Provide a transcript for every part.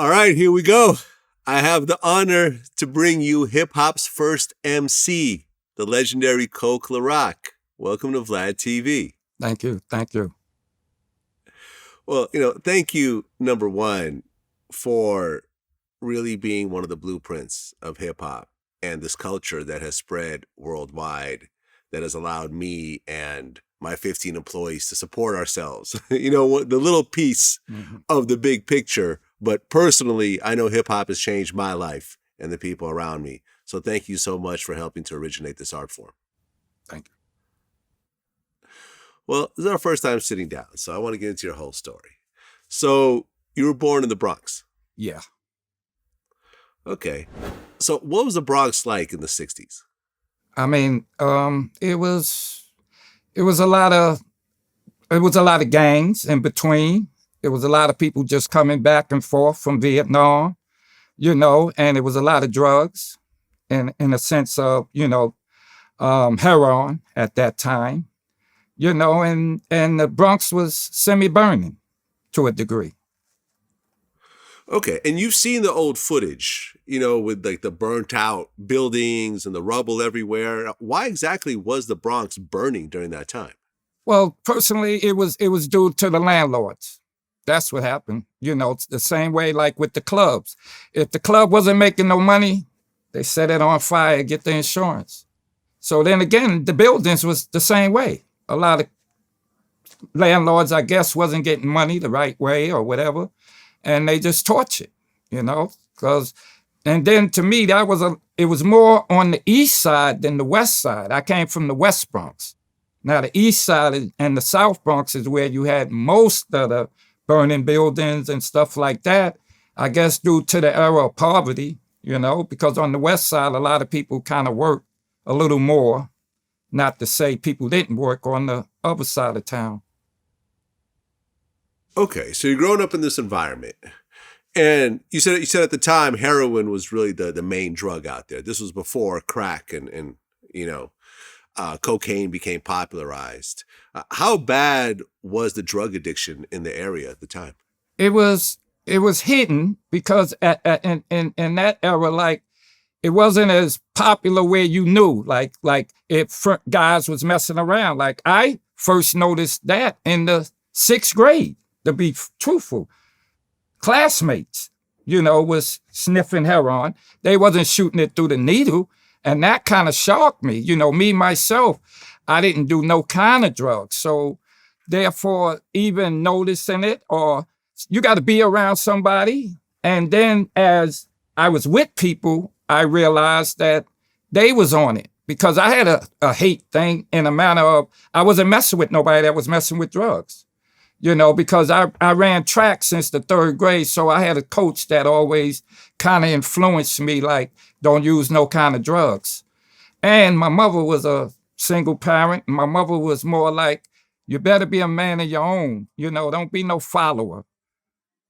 All right, here we go. I have the honor to bring you hip-hop's first MC, the legendary Kool Herc. Welcome to VladTV. Thank you. Thank you. Well, thank you, number one, for really being one of the blueprints of hip-hop and this culture that has spread worldwide, that has allowed me and my 15 employees to support ourselves. The little piece of the big picture. But personally, I know hip-hop has changed my life and the people around me. So thank you so much for helping to originate this art form. Thank you. Well, this is our first time sitting down, so I want to get into your whole story. So you were born in the Bronx? Yeah. Okay. So what was the Bronx like in the 60s? I mean, it was a lot of gangs in between. It was a lot of people just coming back and forth from Vietnam, and it was a lot of drugs in a sense of, heroin at that time, and the Bronx was semi-burning to a degree. Okay, and you've seen the old footage, with like the burnt out buildings and the rubble everywhere. Why exactly was the Bronx burning during that time? Well, personally, it was due to the landlords. That's what happened. It's the same way like with the clubs. If the club wasn't making no money, they set it on fire, get the insurance. So then again, the buildings was the same way. A lot of landlords, I guess, wasn't getting money the right way or whatever. And they just tortured, and then to me, it was more on the east side than the west side. I came from the West Bronx. Now the east side and the South Bronx is where you had most of the burning buildings and stuff like that, I guess due to the era of poverty, because on the west side, a lot of people kind of worked a little more, not to say people didn't work on the other side of town. Okay, so you're growing up in this environment, and you said at the time heroin was really the main drug out there. This was before crack and cocaine became popularized. How bad was the drug addiction in the area at the time? It was hidden because in that era, like it wasn't as popular where you knew, like if guys was messing around. Like I first noticed that in the 6th grade, to be truthful. Classmates, was sniffing heroin. They wasn't shooting it through the needle. And that kind of shocked me. Me, myself, I didn't do no kind of drugs. So therefore, even noticing it, or you got to be around somebody. And then as I was with people, I realized that they was on it because I had a hate thing in a manner of I wasn't messing with nobody that was messing with drugs. Because I ran track since the 3rd grade. So I had a coach that always kind of influenced me, like, don't use no kind of drugs. And my mother was a single parent. My mother was more like, you better be a man of your own. Don't be no follower.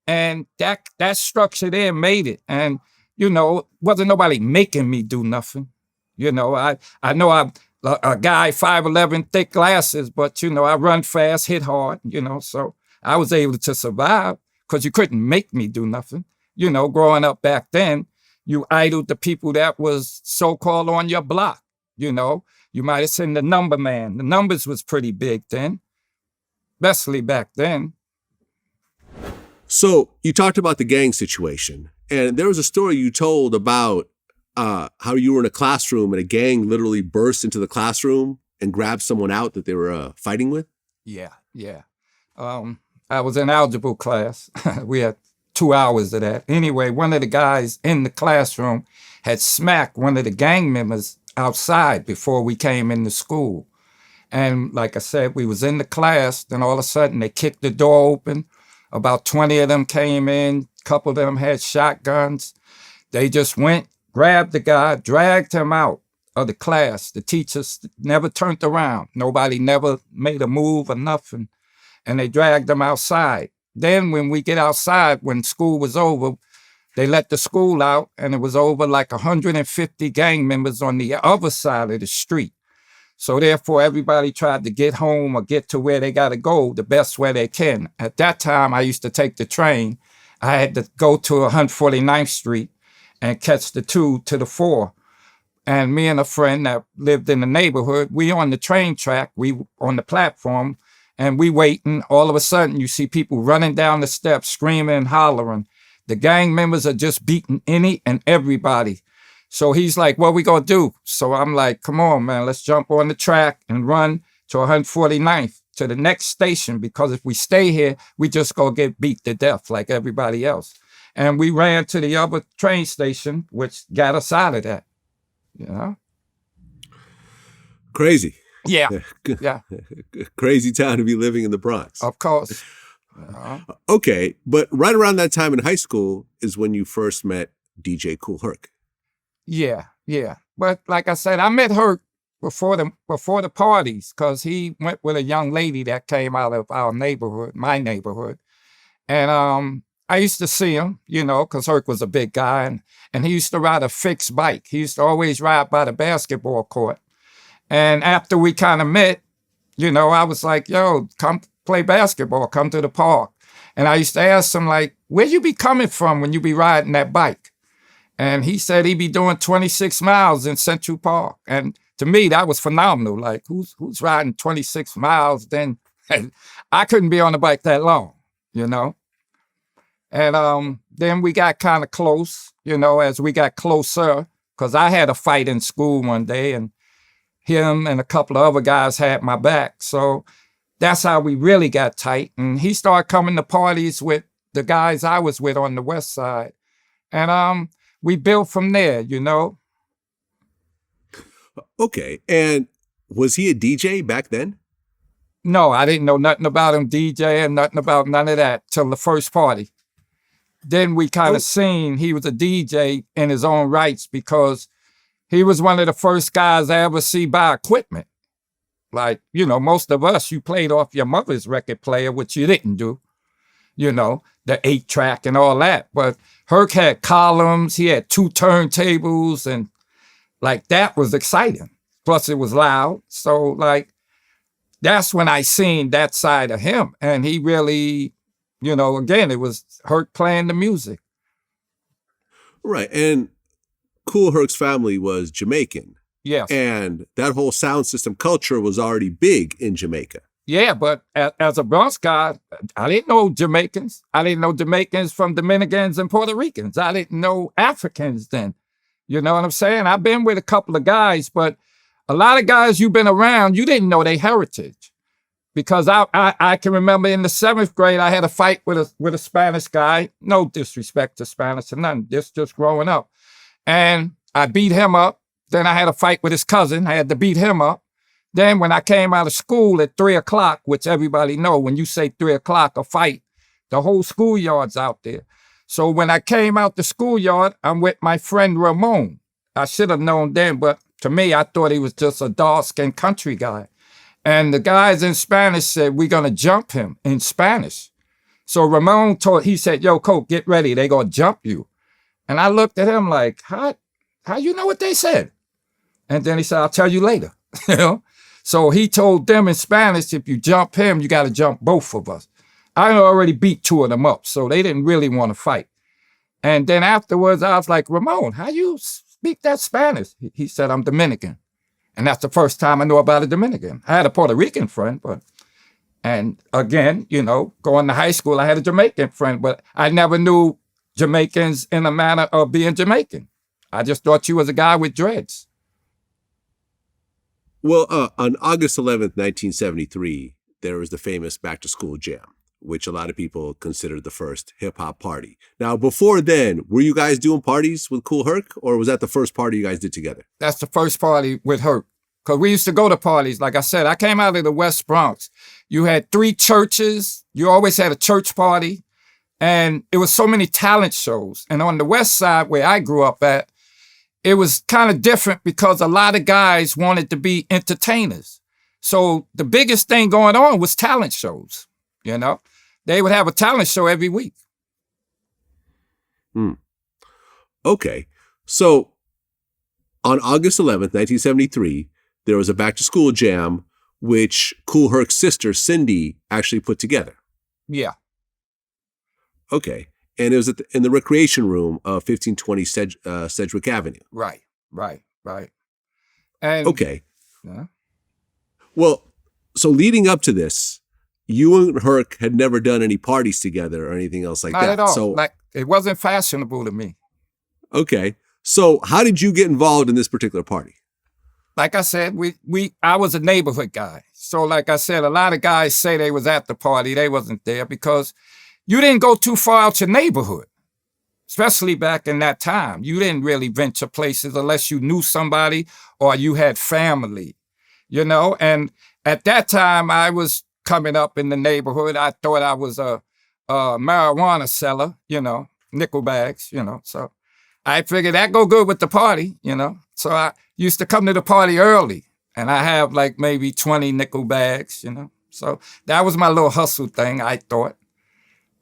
And that structure there made it. And, wasn't nobody making me do nothing. I know I'm a guy, 5'11", thick glasses, but, I run fast, hit hard, so I was able to survive because you couldn't make me do nothing. Growing up back then, you idled the people that was so-called on your block, you might have seen the number man. The numbers was pretty big then, especially back then. So you talked about the gang situation, and there was a story you told about how you were in a classroom and a gang literally burst into the classroom and grabbed someone out that they were fighting with? Yeah. I was in algebra class. We had 2 hours of that. Anyway, one of the guys in the classroom had smacked one of the gang members outside before we came into school. And like I said, we was in the class, then all of a sudden they kicked the door open. About 20 of them came in, a couple of them had shotguns. They just went, grabbed the guy, dragged him out of the class. The teachers never turned around. Nobody never made a move or nothing. And they dragged him outside. Then when we get outside, when school was over, they let the school out and it was over like 150 gang members on the other side of the street. So therefore, everybody tried to get home or get to where they got to go the best way they can. At that time, I used to take the train, I had to go to 149th Street and catch the 2 to the 4. And me and a friend that lived in the neighborhood, we on the train track, we on the platform, and we waiting. All of a sudden, you see people running down the steps, screaming and hollering. The gang members are just beating any and everybody. So he's like, what we gonna do? So I'm like, come on, man, let's jump on the track and run to 149th to the next station, because if we stay here, we just gonna get beat to death like everybody else. And we ran to the other train station, which got us out of that, you know? Crazy. Yeah, yeah, Crazy town to be living in the Bronx. of course. Okay, but right around that time in high school is when you first met DJ Kool Herc. Yeah, yeah. But like I said, I met Herc before the parties, because he went with a young lady that came out of our neighborhood, my neighborhood. And I used to see him, you know, because Herc was a big guy, and he used to ride a fixed bike. He used to always ride by the basketball court. And after we kind of met, you know, I was like, yo, come play basketball, come to the park. And I used to ask him, like, where you be coming from when you be riding that bike? And he said he'd be doing 26 miles in Central Park. And to me, that was phenomenal. Like, who's riding 26 miles? Then I couldn't be on the bike that long, you know? And then we got kind of close, you know, as we got closer, because I had a fight in school one day, and him and a couple of other guys had my back. So that's how we really got tight. And he started coming to parties with the guys I was with on the West Side. And we built from there, you know. Okay, and was he a DJ back then? No, I didn't know nothing about him DJing, nothing about none of that till the first party. Then we kind of seen he was a DJ in his own rights, because he was one of the first guys I ever see buy equipment. Like, you know, most of us, you played off your mother's record player, which you didn't do, you know, the 8-track and all that. But Herc had columns, he had 2 turntables, and like that was exciting. Plus it was loud. So like, that's when I seen that side of him. And he really, you know, again, it was Herc playing the music. Right, and Kool Herc's family was Jamaican. Yes. And that whole sound system culture was already big in Jamaica. Yeah, but as a Bronx guy, I didn't know Jamaicans. I didn't know Jamaicans from Dominicans and Puerto Ricans. I didn't know Africans then. You know what I'm saying? I've been with a couple of guys, but a lot of guys you've been around, you didn't know their heritage. Because I can remember in the 7th grade, I had a fight with a Spanish guy. No disrespect to Spanish or nothing, just growing up. And I beat him up. Then I had a fight with his cousin. I had to beat him up. Then when I came out of school at 3 o'clock, which everybody know, when you say 3 o'clock, a fight, the whole schoolyard's out there. So when I came out the schoolyard, I'm with my friend Ramon. I should have known then, but to me, I thought he was just a dark-skinned country guy. And the guys in Spanish said, we're going to jump him in Spanish. So Ramon he said, yo, Coke, get ready. They're going to jump you. And I looked at him like, how you know what they said? And then he said, I'll tell you later. You know? So he told them in Spanish, if you jump him, you got to jump both of us. I already beat 2 of them up, so they didn't really want to fight. And then afterwards, I was like, Ramon, how you speak that Spanish? He said, I'm Dominican. And that's the first time I knew about a Dominican. I had a Puerto Rican friend, and again, you know, going to high school, I had a Jamaican friend, but I never knew Jamaicans in a manner of being Jamaican. I just thought you was a guy with dreads. Well, on August 11th, 1973, there was the famous Back to School Jam, which a lot of people considered the first hip-hop party. Now, before then, were you guys doing parties with Kool Herc, or was that the first party you guys did together? That's the first party with Herc. Because we used to go to parties. Like I said, I came out of the West Bronx. You had 3 churches. You always had a church party. And it was so many talent shows. And on the West Side, where I grew up at, it was kind of different because a lot of guys wanted to be entertainers. So the biggest thing going on was talent shows, you know? They would have a talent show every week. Okay. So on August 11th, 1973, there was a Back to School Jam, which Kool Herc's sister, Cindy, actually put together. Yeah. Okay. And it was in the recreation room of 1520 Sedgwick Avenue. Right. And Okay. yeah. Well, so leading up to this, you and Herc had never done any parties together or anything else like Not that. at all. So, Like, it wasn't fashionable to me. okay. So how did you get involved in this particular party? Like I said, I was a neighborhood guy. So like I said, a lot of guys say they was at the party. They wasn't there because you didn't go too far out your neighborhood, especially back in that time. You didn't really venture places unless you knew somebody or you had family, you know? And at that time, I was coming up in the neighborhood. I thought I was a marijuana seller, you know, nickel bags, you know. So I figured that go good with the party, you know. So I used to come to the party early, and I have like maybe 20 nickel bags, you know. So that was my little hustle thing, I thought.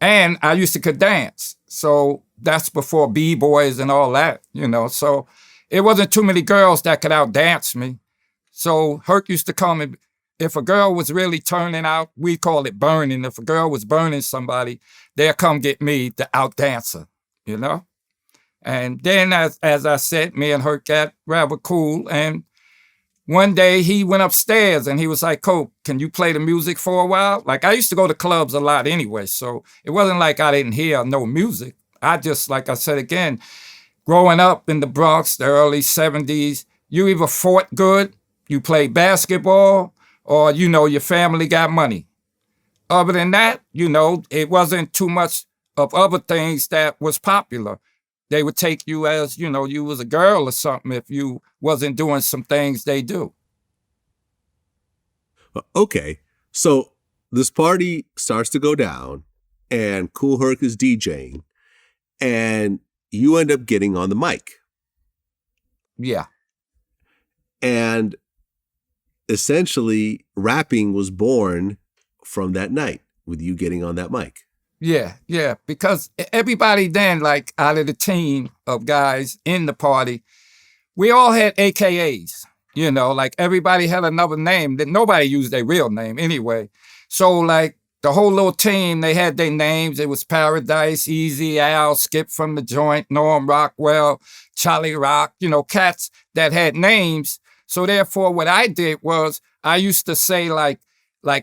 And I used to could dance. So that's before B-boys and all that, you know. So it wasn't too many girls that could outdance me. So Herc used to come, and if a girl was really turning out, we call it burning. If a girl was burning somebody, they'll come get me to outdance her, you know. And then, as I said, me and Herc got rather cool. And one day he went upstairs and he was like, "Coke, can you play the music for a while?" Like, I used to go to clubs a lot anyway, so it wasn't like I didn't hear no music. I just, like I said again, growing up in the Bronx, the early 70s, you either fought good, you played basketball, or, you know, your family got money. Other than that, you know, it wasn't too much of other things that was popular. They would take you as, you know, you was a girl or something if you wasn't doing some things they do. Okay. So this party starts to go down and Kool Herc is DJing and you end up getting on the mic. Yeah. And essentially rapping was born from that night with you getting on that mic. Yeah, because everybody then, like out of the team of guys in the party, we all had AKAs, you know, like everybody had another name that nobody used their real name anyway. So like the whole little team, they had their names. It was Paradise, Easy Al, Skip from the Joint, Norm Rockwell, Charlie Rock, you know, cats that had names. So therefore what I did was I used to say like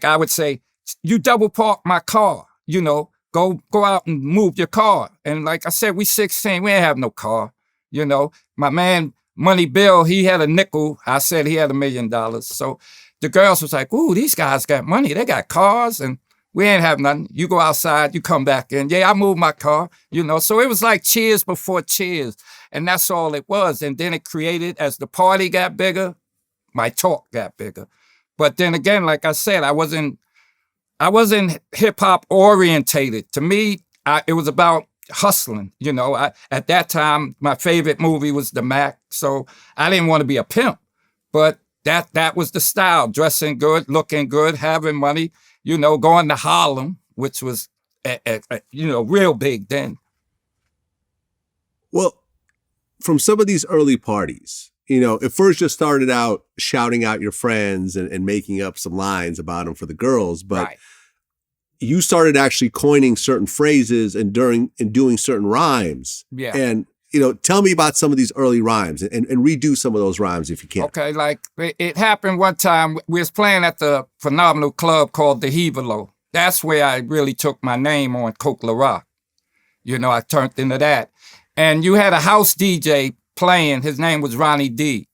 I would say, "You double park my car, you know, Go out and move your car." And like I said, we 16, we ain't have no car. You know, my man, Money Bill, he had a nickel. I said he had $1 million. So the girls was like, "Ooh, these guys got money. They got cars and we ain't have nothing. You go outside, you come back in. Yeah, I moved my car," you know. So it was like cheers before cheers. And that's all it was. And then it created, as the party got bigger, my talk got bigger. But then again, like I said, I wasn't hip hop orientated. To me, it was about hustling. You know, at that time, my favorite movie was The Mac. So I didn't want to be a pimp, but that was the style: dressing good, looking good, having money. You know, going to Harlem, which was you know, real big then. Well, from some of these early parties, you know, it first just started out shouting out your friends and making up some lines about them for the girls, but Right. you started actually coining certain phrases and doing certain rhymes. Yeah. And, you know, tell me about some of these early rhymes and redo some of those rhymes if you can. Okay, like it happened one time. We was playing at the phenomenal club called the Hevalo. That's where I really took my name on Coke Rock. You know, I turned into that. And you had a house DJ playing. His name was Ronnie D.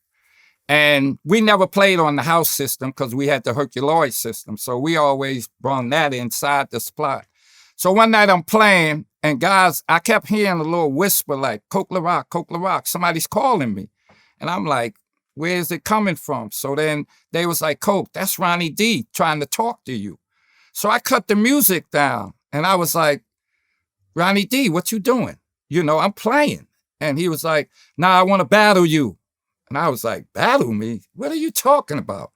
And we never played on the house system because we had the Herculoid system. So we always brought that inside the spot. So one night I'm playing, and guys, I kept hearing a little whisper like, Coke Rock, somebody's calling me. And I'm like, where is it coming from? So then they was like, Coke, that's Ronnie D trying to talk to you. So I cut the music down, and I was like, Ronnie D, what you doing? You know, I'm playing. And he was like, "Nah, I want to battle you." And I was like, "Battle me? What are you talking about?"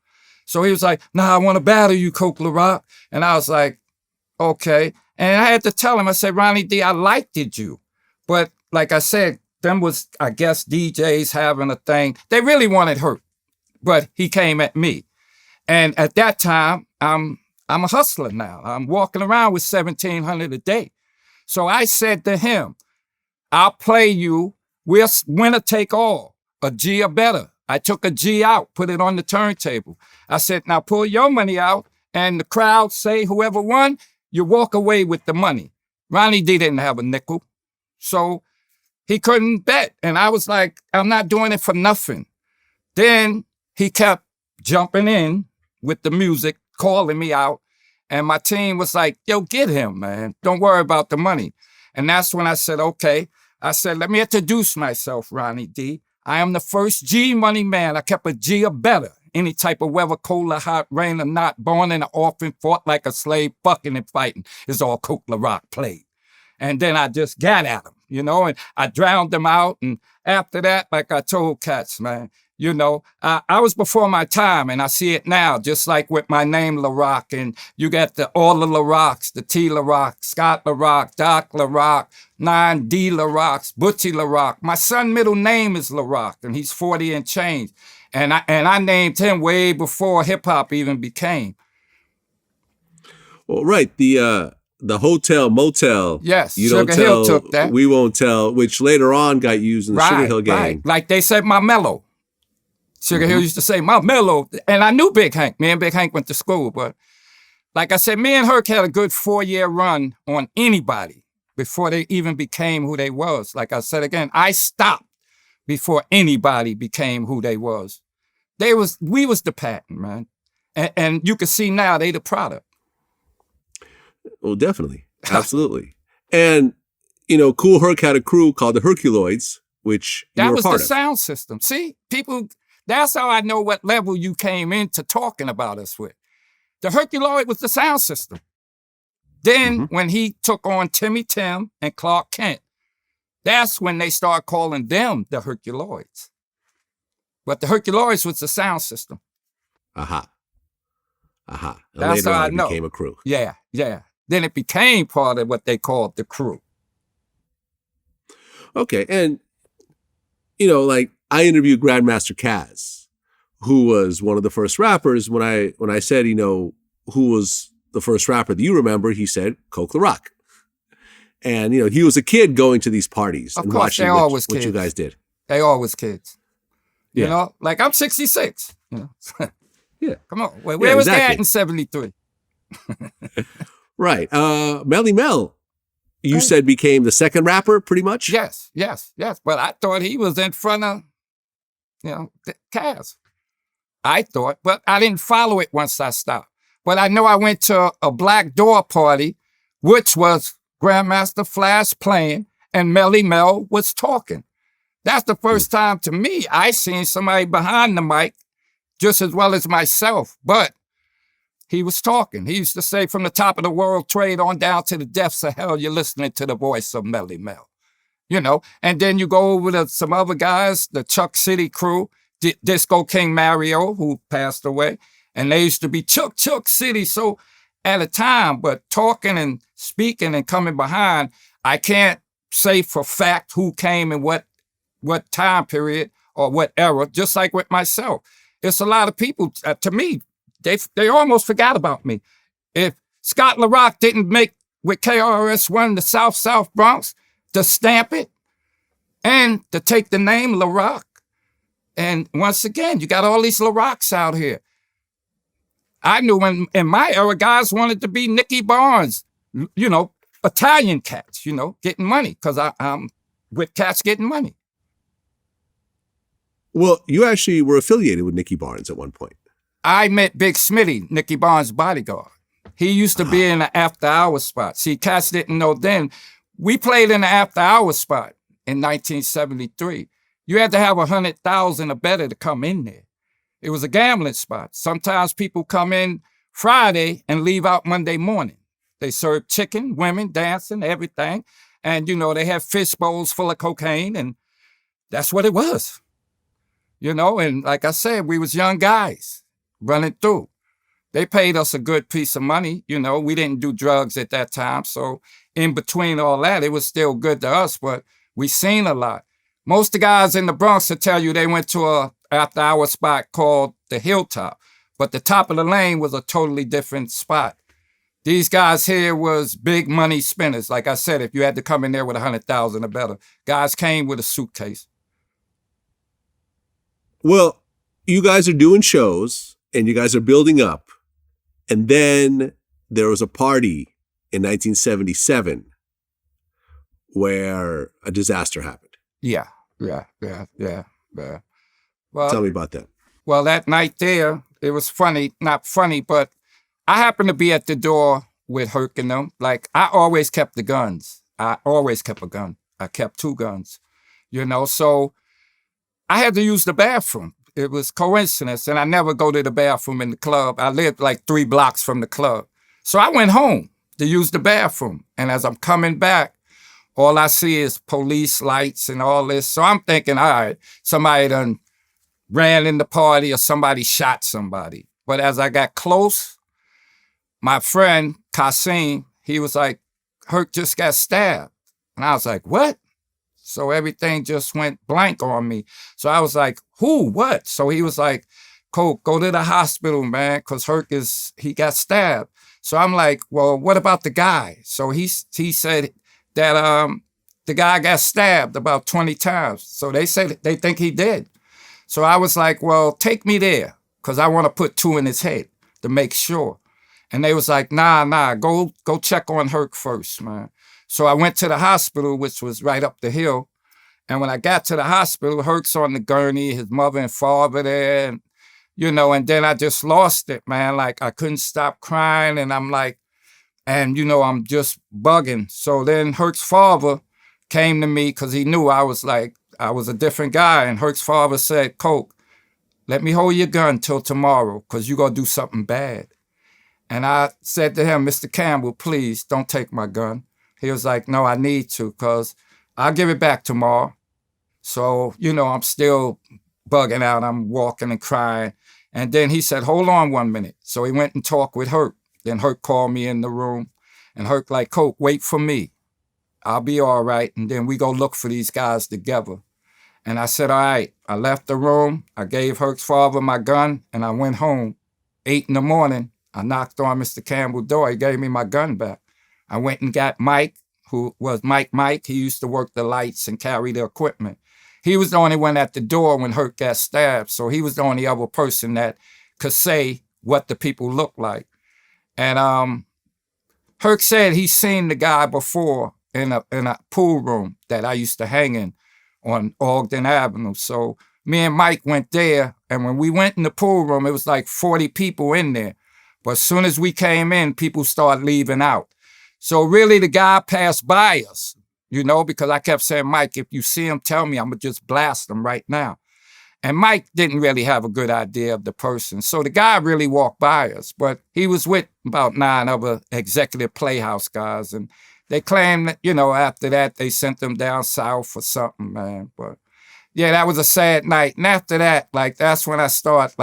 So he was like, "Nah, I want to battle you, Coke Rock." And I was like, "Okay." And I had to tell him, I said, "Ronnie D, I liked you." But like I said, them was, I guess, DJs having a thing. They really wanted Herc, but he came at me. And at that time, I'm a hustler now. I'm walking around with $1,700 a day. So I said to him, I'll play you. We're winner take all, a G or better. I took a G out, put it on the turntable. I said, now pull your money out, and the crowd say whoever won, you walk away with the money. Ronnie D didn't have a nickel, so he couldn't bet. And I was like, I'm not doing it for nothing. Then he kept jumping in with the music, calling me out. And my team was like, yo, get him, man. Don't worry about the money. And that's when I said, okay. I said, let me introduce myself, Ronnie D. I am the first G money man. I kept a G or better. Any type of weather, cold or hot, rain or not, born in an orphan, fought like a slave, fucking and fighting is all Kool Herc played. And then I just got at him, you know, and I drowned him out. And after that, like I told cats, man, you know, I was before my time, and I see it now, just like with my name, LaRock, and you got all the LaRocks, the T LaRock, Scott LaRock, Doc LaRock, 9D LaRocks, Butchie LaRock. My son's middle name is LaRock, and he's 40 and change. And I named him way before hip hop even became. Well, right, the hotel motel. Yes, you Sugar don't Hill tell, took that. We won't tell, which later on got used in the Sugar Hill gang. Right. Like they said, my mellow. Sugar Hill used to say, my mellow. And I knew Big Hank. Me and Big Hank went to school. But like I said, me and Herc had a good 4-year run on anybody before they even became who they was. Like I said again, I stopped before anybody became who they was. We was the patent, man. And you can see now they the product. Well, definitely. Absolutely. And, you know, Kool Herc had a crew called the Herculoids, which you were a part of. That was the sound system. See, people... That's how I know what level you came into talking about us with. The Herculoid was the sound system. Then when he took on Timmy Tim and Clark Kent, that's when they started calling them the Herculoids. But the Herculoids was the sound system. Aha. And That's later how I on it know. became a crew. Yeah. Then it became part of what they called the crew. Okay, and, you know, like, I interviewed Grandmaster Caz, who was one of the first rappers. When I said, you know, who was the first rapper that you remember, he said Kool Herc. And, you know, he was a kid going to these parties and watching what you guys did. They always kids. Yeah. You know, like I'm 66. You know? Yeah. Come on. Where was that in 73? Right. Melly Mel, you said became the second rapper pretty much? Yes. But I thought he was in front of, you know, Caz. I thought, but I didn't follow it once I stopped. But I know I went to a Black Door party, which was Grandmaster Flash playing and Melly Mel was talking. That's the first time to me I seen somebody behind the mic just as well as myself. But he was talking. He used to say, from the top of the World Trade on down to the depths of hell, you're listening to the voice of Melly Mel. You know, and then you go over to some other guys, the Chuck City crew, Disco King Mario, who passed away, and they used to be Chuck City. So at a time, but talking and speaking and coming behind, I can't say for fact who came and what time period or what era, just like with myself. It's a lot of people, to me, they almost forgot about me. If Scott LaRock didn't make with KRS-One the South Bronx, to stamp it and to take the name LaRock. And once again, you got all these LaRocks out here. I knew in my era, guys wanted to be Nicky Barnes, you know, Italian cats, you know, getting money, because I'm with cats getting money. Well, you actually were affiliated with Nicky Barnes at one point. I met Big Smitty, Nicky Barnes' bodyguard. He used to be in the after-hours spot. See, cats didn't know then. We played in the after-hours spot in 1973. You had to have 100,000 or better to come in there. It was a gambling spot. Sometimes people come in Friday and leave out Monday morning. They served chicken, women, dancing, everything. And, you know, they have fish bowls full of cocaine, and that's what it was. You know, and like I said, we was young guys running through. They paid us a good piece of money. You know, we didn't do drugs at that time. So in between all that, it was still good to us, but we seen a lot. Most of the guys in the Bronx will tell you they went to a after-hour spot called the Hilltop, but the top of the lane was a totally different spot. These guys here was big money spenders. Like I said, if you had to come in there with 100,000 or better, guys came with a suitcase. Well, you guys are doing shows and you guys are building up. And then there was a party in 1977 where a disaster happened. Yeah. Well, tell me about that. Well, that night there, it was funny, not funny, but I happened to be at the door with Herc and them. Like, I always kept the guns. I always kept a gun. I kept 2 guns, so I had to use the bathroom. It was coincidence, and I never go to the bathroom in the club. I lived like 3 blocks from the club. So I went home to use the bathroom. And as I'm coming back, all I see is police lights and all this. So I'm thinking, all right, somebody done ran in the party or somebody shot somebody. But as I got close, my friend, Kasim, he was like, Herc just got stabbed. And I was like, what? So everything just went blank on me. So I was like, who, what? So he was like, Colt, go to the hospital, man, because Herc he got stabbed. So I'm like, well, what about the guy? So he said that the guy got stabbed about 20 times. So they said they think he did. So I was like, well, take me there, because I want to put 2 in his head to make sure. And they was like, nah, go check on Herc first, man. So I went to the hospital, which was right up the hill. And when I got to the hospital, Herc's on the gurney, his mother and father there, and, and then I just lost it, man. Like, I couldn't stop crying, and I'm like, and, I'm just bugging. So then Herc's father came to me because he knew I was a different guy. And Herc's father said, Colt, let me hold your gun till tomorrow, because you're going to do something bad. And I said to him, Mr. Campbell, please don't take my gun. He was like, no, I need to, because I'll give it back tomorrow. So, I'm still bugging out. I'm walking and crying. And then he said, hold on 1 minute. So he went and talked with Herc. Then Herc called me in the room. And Herc like, Colt, wait for me. I'll be all right. And then we go look for these guys together. And I said, all right. I left the room. I gave Herc's father my gun. And I went home. 8 in the morning, I knocked on Mr. Campbell's door. He gave me my gun back. I went and got Mike, who was Mike. He used to work the lights and carry the equipment. He was the only one at the door when Herc got stabbed. So he was the only other person that could say what the people looked like. And Herc said he seen the guy before in a pool room that I used to hang in on Ogden Avenue. So me and Mike went there. And when we went in the pool room, it was like 40 people in there. But as soon as we came in, people started leaving out. So really the guy passed by us, because I kept saying, Mike, if you see him, tell me, I'm going to just blast him right now. And Mike didn't really have a good idea of the person. So the guy really walked by us, but he was with about 9 other executive playhouse guys. And they claimed that, after that, they sent them down south or something, man. But yeah, that was a sad night. And after that, that's when I start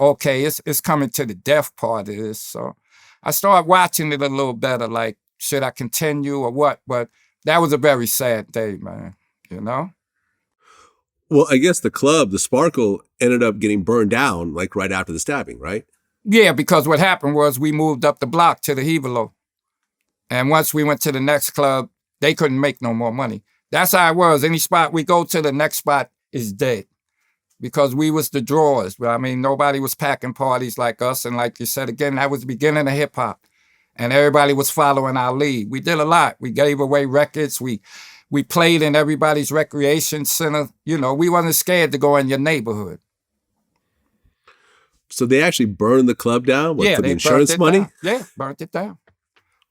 okay, it's coming to the death part of this. So I started watching it a little better, should I continue or what? But that was a very sad day, man, Well, I guess the club, the Sparkle, ended up getting burned down right after the stabbing, right? Yeah, because what happened was we moved up the block to the Hevelo. And once we went to the next club, they couldn't make no more money. That's how it was. Any spot we go to, the next spot is dead. Because we was the drawers. I mean, nobody was packing parties like us. And like you said, again, that was the beginning of hip hop. And everybody was following our lead. We did a lot. We gave away records. We played in everybody's recreation center. We wasn't scared to go in your neighborhood. So they actually burned the club down? For the insurance money? Down. Yeah, burnt it down.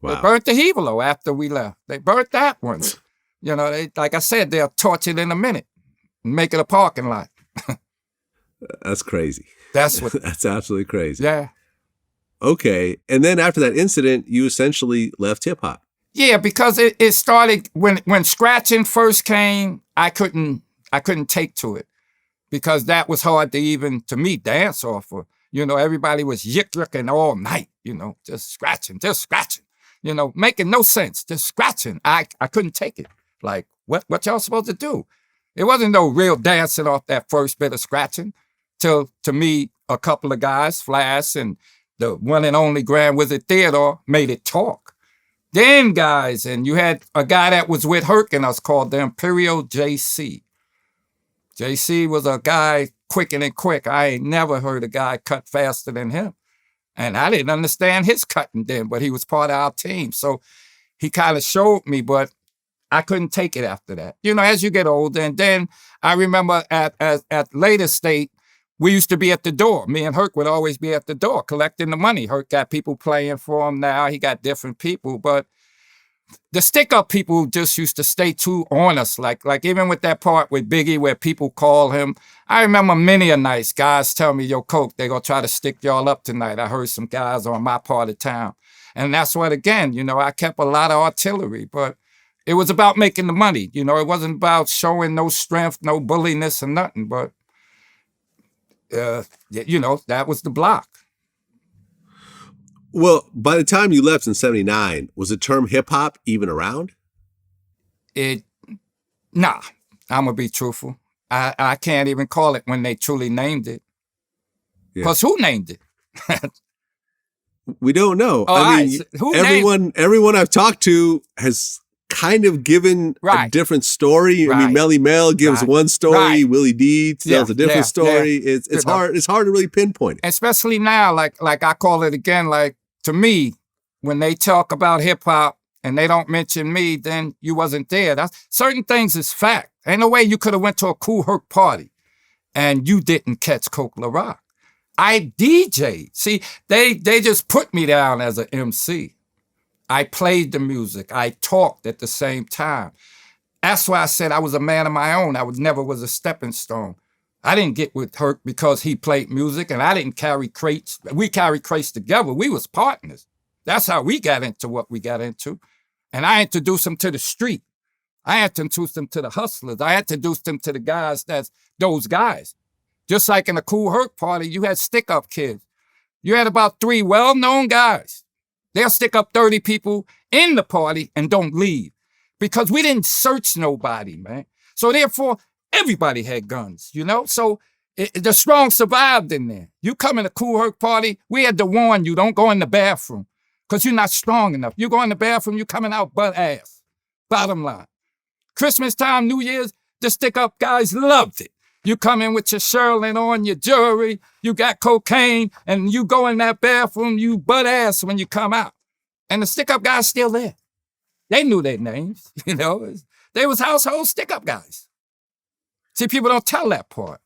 Wow. They burnt the Hevelo after we left. They burnt that one. They, like I said, they'll torch it in a minute and make it a parking lot. That's crazy. That's absolutely crazy. Yeah. Okay. And then after that incident, you essentially left hip hop. Yeah, because it started when scratching first came, I couldn't take to it because that was hard to me, dance off of. Everybody was yick-yicking all night, just scratching, making no sense, just scratching. I couldn't take it. Like, what y'all supposed to do? It wasn't no real dancing off that first bit of scratching till, to me, a couple of guys, Flash and the one and only Grand Wizard Theodore, made it talk. Then guys, and you had a guy that was with Herc and us called the Imperial JC. JC was a guy quicker than quick. I ain't never heard a guy cut faster than him. And I didn't understand his cutting then, but he was part of our team. So he kind of showed me, but I couldn't take it after that. You know, as you get older, and then I remember at later state, we used to be at the door. Me and Herc would always be at the door collecting the money. Herc got people playing for him now. He got different people, but the stick-up people just used to stay too on us. Like even with that part with Biggie where people call him, I remember many a nights guys tell me, yo, Coke, they gonna try to stick y'all up tonight. I heard some guys on my part of town. And that's what, again, you know, I kept a lot of artillery, but it was about making the money. You know, it wasn't about showing no strength, no bulliness or nothing, but, you know, that was the block. Well, by the time you left in 79, was the term hip hop even around? Nah, I'm going to be truthful. I can't even call it when they truly named it. Because who named it? We don't know. Oh, I mean, everyone I've talked to has kind of given a different story. I mean, Melly Mel gives one story, Willie D tells a different story. Yeah. It's hard to really pinpoint it. Especially now, like I call it again, like to me, when they talk about hip hop and they don't mention me, then you wasn't there. Certain things is fact. Ain't no way you could have went to a Kool Herc party and you didn't catch Coke LaRock. I DJ'd. See, they just put me down as an MC. I played the music. I talked at the same time. That's why I said I was a man of my own. I never was a stepping stone. I didn't get with Herc because he played music and I didn't carry crates. We carried crates together. We was partners. That's how we got into what we got into. And I introduced them to the street. I introduced them to the hustlers. I introduced them to the guys that's those guys. Just like in a Kool Herc party, you had stick-up kids. You had about 3 well-known guys. They'll stick up 30 people in the party and don't leave because we didn't search nobody, man. So therefore, everybody had guns, you know? So the strong survived in there. You come in a Kool Herc party, we had to warn you, don't go in the bathroom because you're not strong enough. You go in the bathroom, you coming out butt ass. Bottom line. Christmas time, New Year's, the stick-up guys loved it. You come in with your Sherlin on, your jewelry, you got cocaine, and you go in that bathroom, you butt ass when you come out. And the stick-up guys still there. They knew their names, you know. They was household stick-up guys. See, people don't tell that part.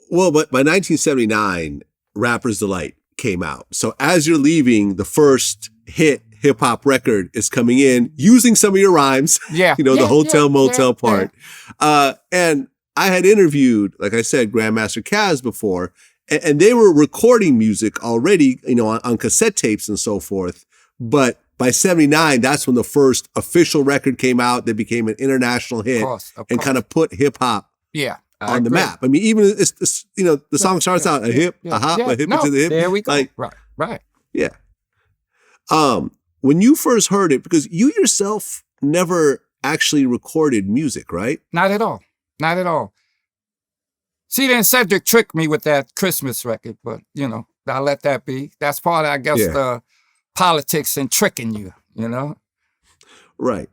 Well, but by 1979, Rapper's Delight came out. So as you're leaving, the first hit hip-hop record is coming in using some of your rhymes. Yeah. You know, the hotel motel part. And I had interviewed, like I said, Grandmaster Caz before, and they were recording music already, you know, on cassette tapes and so forth. But by 79, that's when the first official record came out that became an international hit and kind of put hip hop on the map. I mean, even it's you know, the song starts out a hip, a hop, a hip into the hip. There we go. Like, right. Yeah. When you first heard it, because you yourself never actually recorded music, right? Not at all. Not at all. See, then Cedric tricked me with that Christmas record, but, you know, I'll let that be. That's part of, I guess, the politics and tricking you, you know? Right.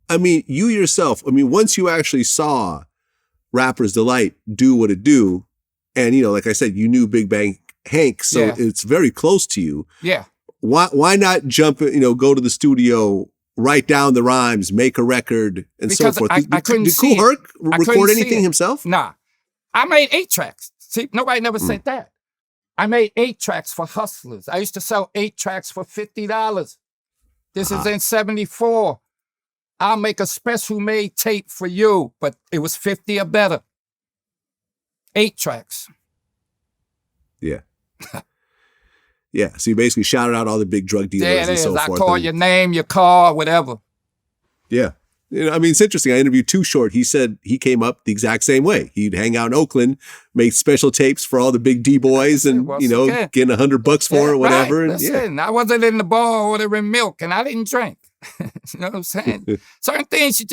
I mean, you yourself, I mean, once you actually saw Rapper's Delight do what it do, and, you know, like I said, you knew Big Bang Hank, so it's very close to you. Yeah. Why not jump, you know, go to the studio, write down the rhymes, make a record, and because so forth? I couldn't did see Kool Herc record anything himself? Nah. I made 8 tracks. See, nobody never said that. I made 8 tracks for hustlers. I used to sell 8 tracks for $50. This is in 74. I'll make a special made tape for you, but it was 50 or better. 8 tracks. Yeah. Yeah. So you basically shouted out all the big drug dealers and so forth. I call your name, your car, whatever. Yeah. You know, I mean, it's interesting. I interviewed Too Short. He said he came up the exact same way. He'd hang out in Oakland, make special tapes for all the big D-boys and, you know, getting $100 for it or whatever. Right. And I wasn't in the bar ordering milk and I didn't drink. You know what I'm saying? Certain things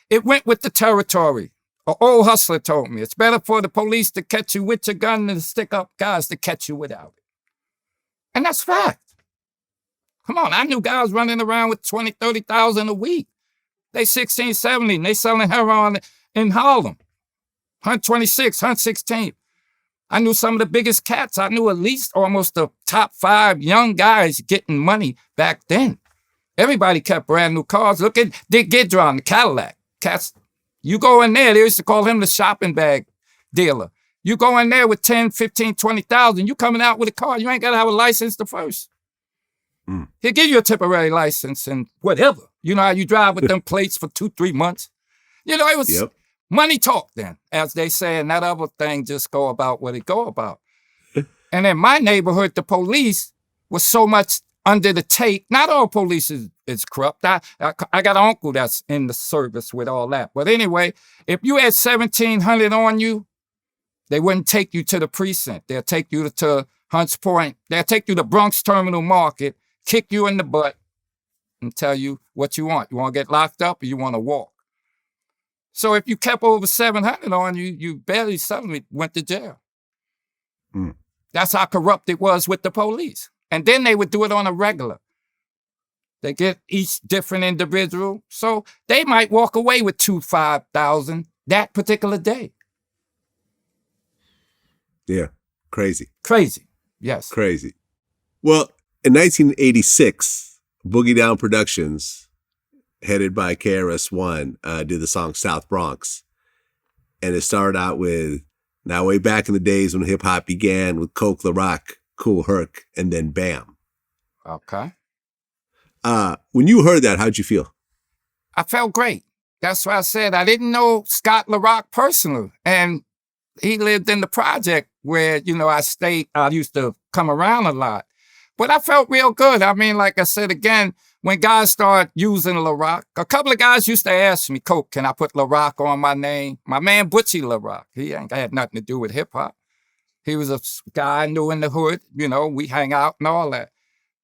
it went with the territory. An old hustler told me, it's better for the police to catch you with your gun than to stick up guys to catch you without it. And that's fact. Come on, I knew guys running around with 20, 30,000 a week. They 16, 17, they selling heroin in Harlem. 126, 116. I knew some of the biggest cats. I knew at least almost the top 5 young guys getting money back then. Everybody kept brand new cars. Look at Dick Gidron, the Cadillac. Cats, you go in there, they used to call him the shopping bag dealer. You go in there with 10, 15, 20,000, you coming out with a car. You ain't got to have a license the first. He'll give you a temporary license and whatever. You know how you drive with them plates for 2-3 months? You know, it was money talk then, as they say, and that other thing just go about what it go about. And in my neighborhood, the police was so much under the tape. Not all police is corrupt. I got an uncle that's in the service with all that. But anyway, if you had 1,700 on you, they wouldn't take you to the precinct. They'll take you to Hunts Point. They'll take you to Bronx Terminal Market, kick you in the butt, and tell you what you want. You want to get locked up or you want to walk? So if you kept over 700 on you, you barely suddenly went to jail. That's how corrupt it was with the police. And then they would do it on a regular. They get each different individual. So they might walk away with 5,000 that particular day. Yeah, crazy. Crazy, yes. Crazy. Well, in 1986, Boogie Down Productions, headed by KRS-One, did the song South Bronx. And it started out with, now way back in the days when hip-hop began with Coke, LaRock, Kool Herc, and then Bam. Okay. When you heard that, how'd you feel? I felt great. That's why I said I didn't know Scott LaRock personally. And he lived in the project where, you know, I used to come around a lot. But I felt real good. I mean, like I said, again, when guys start using LaRock, a couple of guys used to ask me, Coke, can I put LaRock on my name? My man Butchie LaRock, he ain't had nothing to do with hip hop. He was a guy I knew in the hood, you know, we hang out and all that.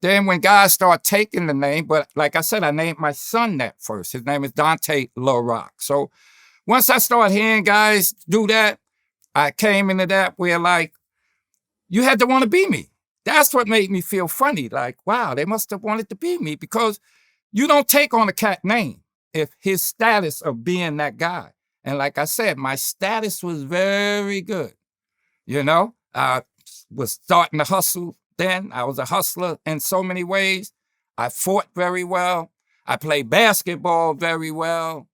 Then when guys start taking the name, but like I said, I named my son that first. His name is Dante LaRock. So once I started hearing guys do that, I came into that where like, you had to want to be me. That's what made me feel funny. Like, wow, they must have wanted to be me because you don't take on a cat name if his status of being that guy. And like I said, my status was very good. You know, I was starting to hustle then. I was a hustler in so many ways. I fought very well. I played basketball very well.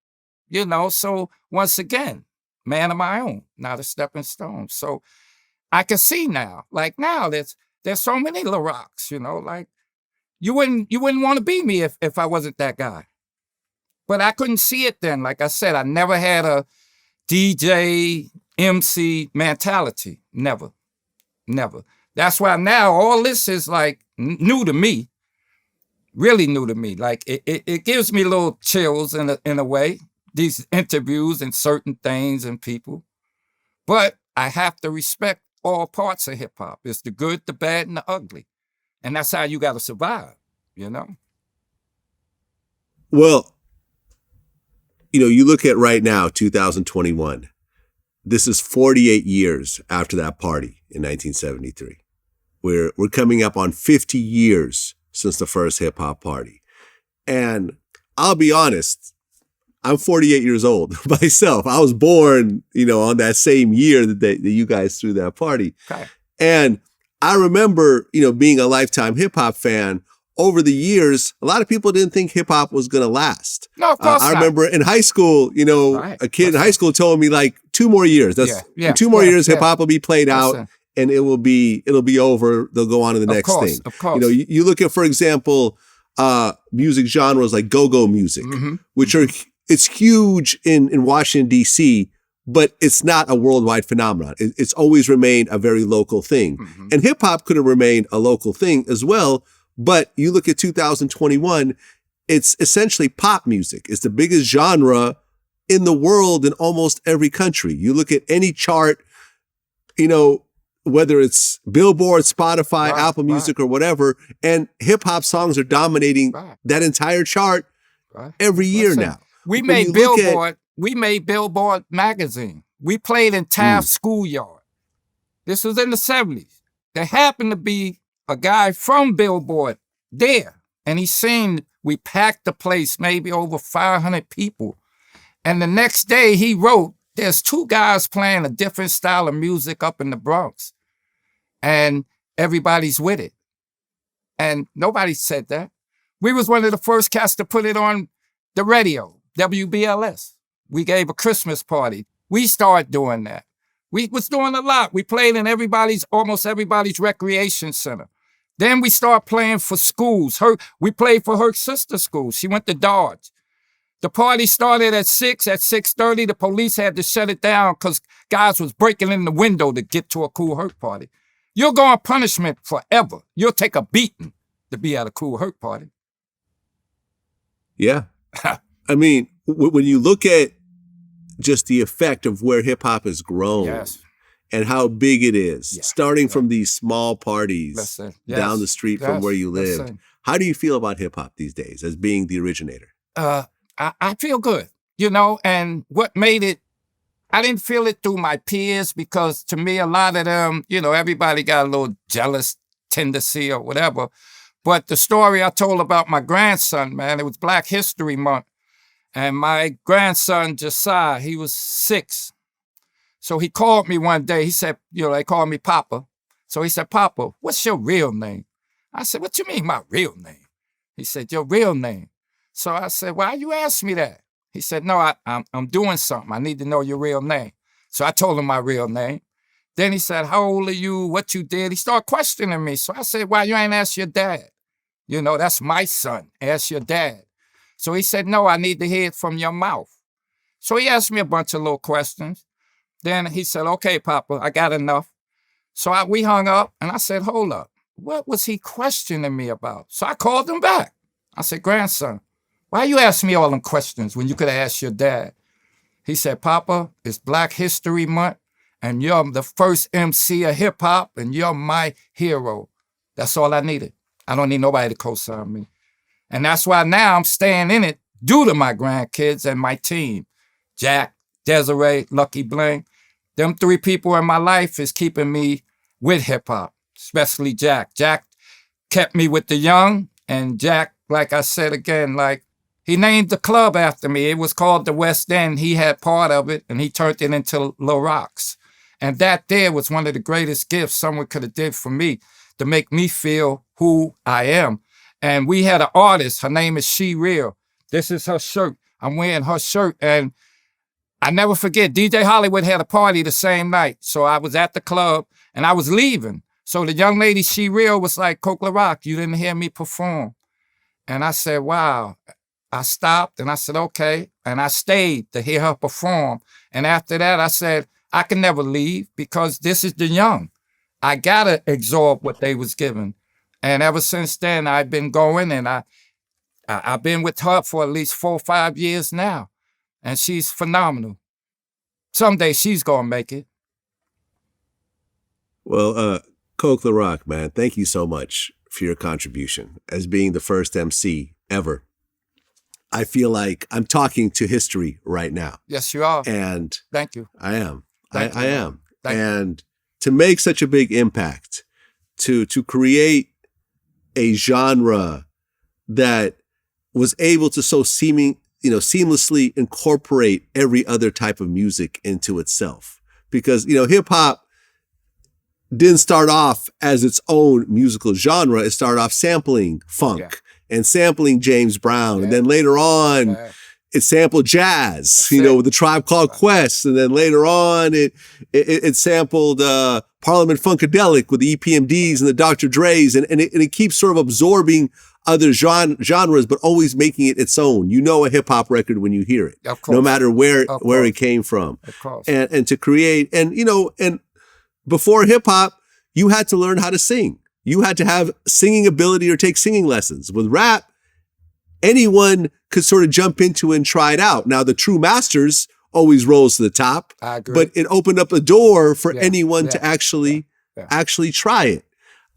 You know, so once again, man of my own, not a stepping stone. So I can see now, like now there's so many LaRocks, you know, like you wouldn't want to be me if I wasn't that guy. But I couldn't see it then. Like I said, I never had a DJ, MC mentality. Never. That's why now all this is like new to me, really new to me. Like it gives me little chills in a way, these interviews and certain things and people. But I have to respect all parts of hip hop. It's the good, the bad, and the ugly. And that's how you got to survive, you know? Well, you know, you look at right now, 2021. This is 48 years after that party in 1973. We're coming up on 50 years since the first hip hop party. And I'll be honest, I'm 48 years old myself. I was born, you know, on that same year that you guys threw that party. Okay. And I remember, you know, being a lifetime hip hop fan. Over the years, a lot of people didn't think hip hop was going to last. No, of course I not. remember in high school, you know, a kid in high school told me like 2 more years. In 2 more years, hip hop will be played out and it'll be over. They'll go on to the next thing. Of course. You know, you look at, for example, music genres like go-go music, which it's huge in Washington, D.C., but it's not a worldwide phenomenon. It's always remained a very local thing. And hip hop could have remained a local thing as well. But you look at 2021, it's essentially pop music. It's the biggest genre in the world in almost every country. You look at any chart, you know, whether it's Billboard, Spotify, Apple Music, or whatever, and hip hop songs are dominating that entire chart every year now. We made Billboard magazine. We played in Taft Schoolyard. This was in the 70s. There happened to be a guy from Billboard there. And he seen, we packed the place, maybe over 500 people. And the next day he wrote, there's two guys playing a different style of music up in the Bronx. And everybody's with it. And nobody said that. We was one of the first cats to put it on the radio, WBLS. We gave a Christmas party. We started doing that. We was doing a lot. We played in almost everybody's recreation center. Then we started playing for schools. We played for her sister's school. She went to Dodge. The party started at 6. At 6:30, the police had to shut it down because guys was breaking in the window to get to a Kool Herc party. You'll go on punishment forever. You'll take a beating to be at a Kool Herc party. Yeah. I mean, when you look at just the effect of where hip hop has grown, yes, and how big it is, yeah, starting from these small parties yes, down the street from where you lived. Yes, how do you feel about hip hop these days as being the originator? I feel good, and what made it, I didn't feel it through my peers because to me, a lot of them, everybody got a little jealous tendency or whatever. But the story I told about my grandson, man, it was Black History Month. And my grandson, Josiah, he was 6. So he called me one day. He said, they call me Papa. So he said, Papa, what's your real name? I said, what you mean my real name? He said, your real name. So I said, why you ask me that? He said, no, I'm doing something. I need to know your real name. So I told him my real name. Then he said, how old are you? What you did? He started questioning me. So I said, why you ain't ask your dad? That's my son. Ask your dad. So he said, no, I need to hear it from your mouth. So he asked me a bunch of little questions. Then he said, okay, Papa, I got enough. So we hung up and I said, hold up. What was he questioning me about? So I called him back. I said, grandson, why you asking me all them questions when you could have asked your dad? He said, Papa, it's Black History Month and you're the first MC of hip hop and you're my hero. That's all I needed. I don't need nobody to co-sign me. And that's why now I'm staying in it due to my grandkids and my team. Jack, Desiree, Lucky Bling. Them 3 people in my life is keeping me with hip hop, especially Jack. Jack kept me with the young, and Jack, like I said again, he named the club after me. It was called the West End. He had part of it, and he turned it into La Rocks. And that there was one of the greatest gifts someone could have did for me to make me feel who I am. And we had an artist, her name is She Real. This is her shirt. I'm wearing her shirt. And I never forget, DJ Hollywood had a party the same night. So I was at the club and I was leaving. So the young lady, She Real, was like, Coke La Rock, you didn't hear me perform. And I said, wow. I stopped and I said, okay. And I stayed to hear her perform. And after that, I said, I can never leave because this is the young. I gotta absorb what they was giving. And ever since then, I've been going, and I've been with her for at least 4 or 5 years now. And she's phenomenal. Someday she's gonna make it. Well, Coke La Rock, man, thank you so much for your contribution as being the first MC ever. I feel like I'm talking to history right now. Yes, you are. And thank you. I am. Thank I you. am. Thank and to make such a big impact, to create a genre that was able to so seamlessly incorporate every other type of music into itself. Because, hip hop didn't start off as its own musical genre. It started off sampling funk and sampling James Brown. And then later on, it sampled jazz, with the Tribe Called Quest. And then later on, it sampled Parliament Funkadelic with the EPMDs and the Dr. Dre's. And it keeps sort of absorbing other genres, but always making it its own. A hip hop record when you hear it, no matter where it came from. Of course. And to create, and before hip hop, you had to learn how to sing. You had to have singing ability or take singing lessons. With rap, anyone could sort of jump into and try it out. Now, the true masters always rose to the top, I agree. But it opened up a door for anyone to actually try it.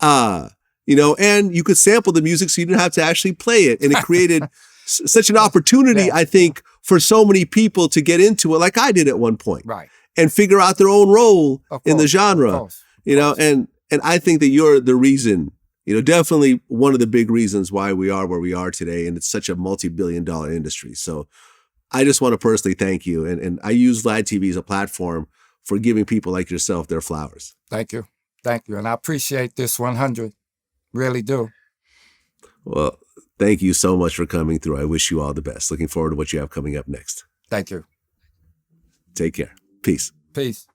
And you could sample the music so you didn't have to actually play it. And it created such an opportunity, I think, for so many people to get into it like I did at one point. Right. And figure out their own role in the genre. And I think that you're the reason definitely one of the big reasons why we are where we are today. And it's such a multi-billion-dollar industry. So I just want to personally thank you. And I use VladTV as a platform for giving people like yourself their flowers. Thank you. Thank you. And I appreciate this 100. Really do. Well, thank you so much for coming through. I wish you all the best. Looking forward to what you have coming up next. Thank you. Take care. Peace. Peace.